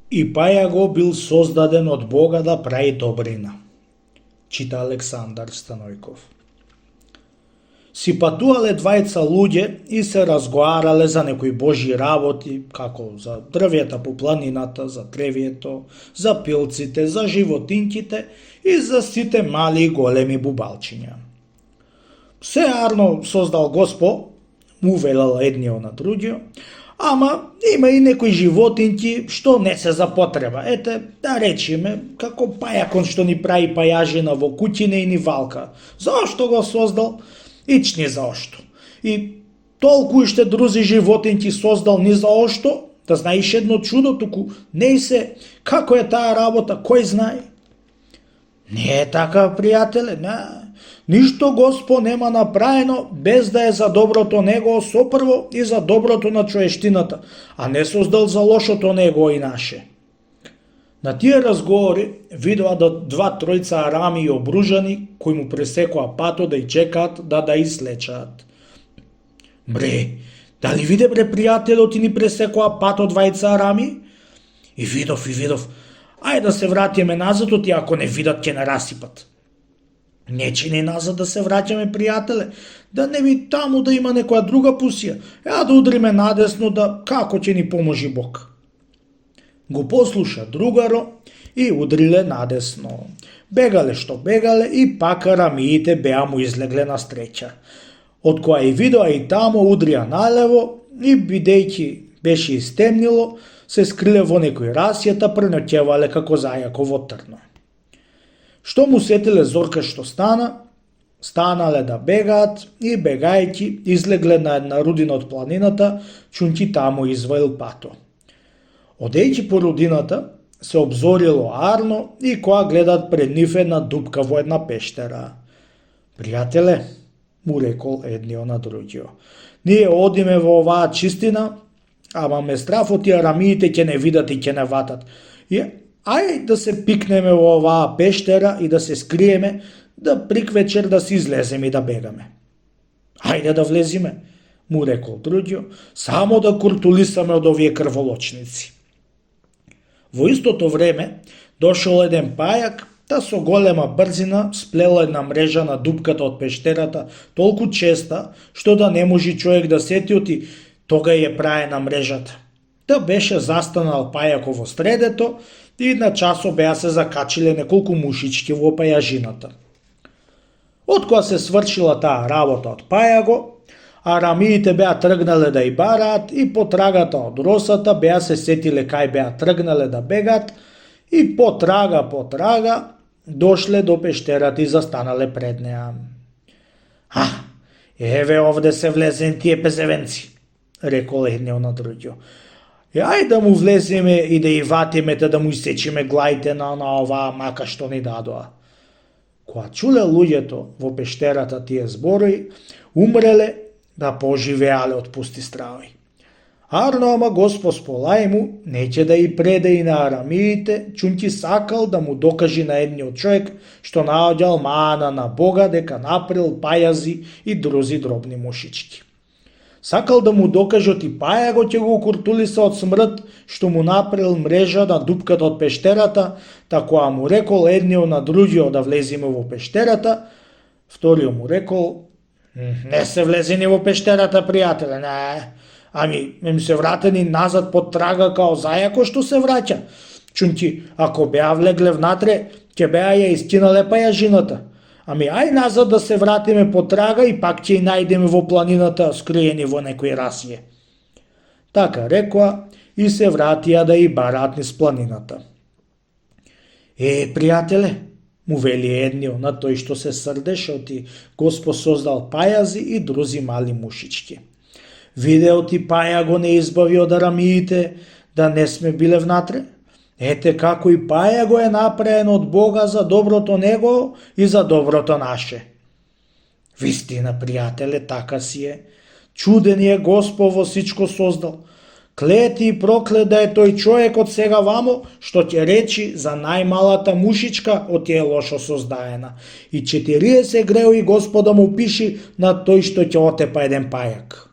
И пајаго бил создаден од Бога да прави добрина. Чита Александар Станојков. Си патувале двајца луѓе и се разговарале за некои божји работи, како за дрвјата по планината, за древјето, за пилците, за животинките и за сите мали и големи бубалчиња. Се арно создал Госпо, му велел едниот на другиот, ама има и некои животинки што не се за потреба. Ете, да речеме, како пајакон што ни прави пајажина во куќине и ни валка. Зошто го создал? Ични заошто. И толку уште друзи животинки создал ни заошто, да знаеш едно чудо, туку не се како е таа работа, кој знае? Не е така, пријателе, не. Ништо Госпо нема направено без да е за доброто негово сопрво и за доброто на човештината, а не создал за лошото негово и наше. На тие разговори видоа да два тројца арами и обружани кои му пресекоа пато да и чекаат да излечаат. Бре, дали виде бре пријателот и ни пресекоа пато двајца арами? И видов. Ајде да се вратиме назад, и ако не видат ќе не расипат. Не чини назад да се враќаме, пријателе, да не би таму да има некоја друга пусија, да удриме надесно да како ќе ни поможи Бог. Го послуша другаро и удриле надесно. Бегале што бегале и пак арамиите беа му излегле на стреќа. Од која и видоа и тамо удрија налево и бидејќи беше истемнило, се скриле во некои расјета, преноќевале како зајако во трно. Што му сетиле зорка што станале да бегаат и бегајќи излегле на една рудина од планината, чунки таму изваил пато. Одејќи по рудината, се обзорило арно и која гледаат пред нив една дупка во една пештера. Пријателе, му рекол едниот на другиот, ние одиме во оваа чистина, ама ме страф од тие арамиите ќе не видат и ќе не ватат. Ајде да се пикнеме во оваа пештера и да се скриеме, да приквечер да си излеземе и да бегаме. Ајде да влезиме, му рекол другиот, само да куртулисаме од овие крволочници. Во истото време дошол еден пајак, та со голема брзина сплел една мрежа на дупката од пештерата, толку честа, што да не може човек да сети оти тога ја праена мрежата. Та беше застанал пајако во средето и на часо беа се закачиле неколку мушички во пајажината. Откоја се свршила таа работа од пајаго, арамиите беа тргнале да и бараат и по трагата од росата беа се сетиле кај беа тргнале да бегат и по трага дошле до пештерата и застанале пред неа. Еве овде се влезен тие пезевенци, рекол едниот на другиот. Ајде да му влеземе и да и ватиме да му исечиме глаите на оваа мака што ни дадоа. Кога чуле луѓето во пештерата тие зборои, умреле да поживеале од пусти стравои. Арно ама Госпо сполај му, неќе да и преде и на арамиите, чунки сакал да му докажи на едниот човек што наоѓал мана на Бога дека направил пајази и друзи дробни мушички. Сакал да му докаже оти пајаго ќе го куртулиса од смрт што му направил мрежа на дупката од пештерата, кога му рекол едниот на другиот да влезиме во пештерата, вториот му рекол, не се влезени во пештерата, пријателе, не. Ами, им се вратени назад под трага као зајако што се враќа. Чунки, ако беа влегле внатре, ќе беа ја искинале пајажината. Ами ај назад да се вратиме по трага и пак ќе и најдеме во планината скриени во некој расје. Така рекоа и се вратија да и бараат низ планината. Пријателе, му вели едниот на тој што се срдеше оти Госпо создал пајази и друзи мали мушички. Видео ти пајаго не избави од арамиите да не сме биле внатре? Ете како и пајаго е направен од Бога за доброто него и за доброто наше. Вистина, пријателе, така си е. Чуден е Госпо во сичко создал. Клети и проклет да е тој човек од сега вамо, што ќе речи за најмалата мушичка од тие лошо создаена. И 40 греови Господа му пиши на тој што ќе отепа еден пајак.